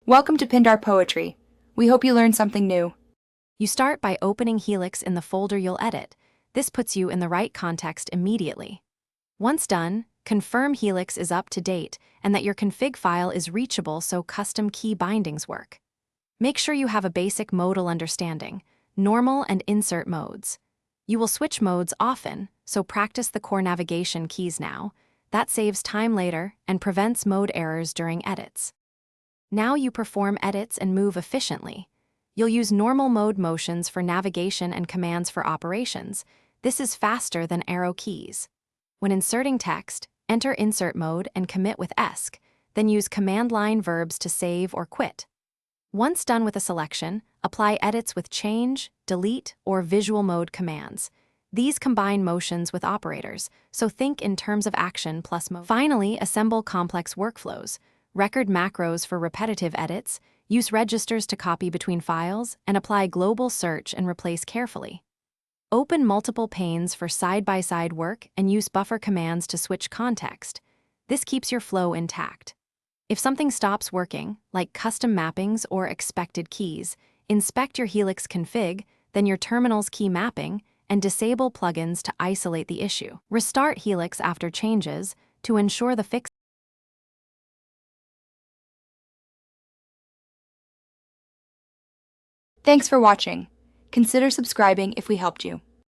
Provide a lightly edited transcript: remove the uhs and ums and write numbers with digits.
Welcome to Pindar Poetry. We hope you learned something new. You start by opening Helix in the folder you'll edit. This puts you in the right context immediately. Once done, confirm Helix is up to date and that your config file is reachable so custom key bindings work. Make sure you have a basic modal understanding, normal and insert modes. You will switch modes often, so practice the core navigation keys now. That saves time later and prevents mode errors during edits. Now you perform edits and move efficiently. You'll use normal mode motions for navigation and commands for operations. This is faster than arrow keys. When inserting text, enter insert mode and commit with esc, then use command line verbs to save or quit. Once done with a selection, apply edits with change, delete, or visual mode commands. These combine motions with operators, so think in terms of action plus mode. Finally, assemble complex workflows. Record macros for repetitive edits, use registers to copy between files, and apply global search and replace carefully. Open multiple panes for side-by-side work and use buffer commands to switch context. This keeps your flow intact. If something stops working, like custom mappings or expected keys, inspect your Helix config, then your terminal's key mapping, and disable plugins to isolate the issue. Restart Helix after changes to ensure the fix. Thanks for watching. Consider subscribing if we helped you.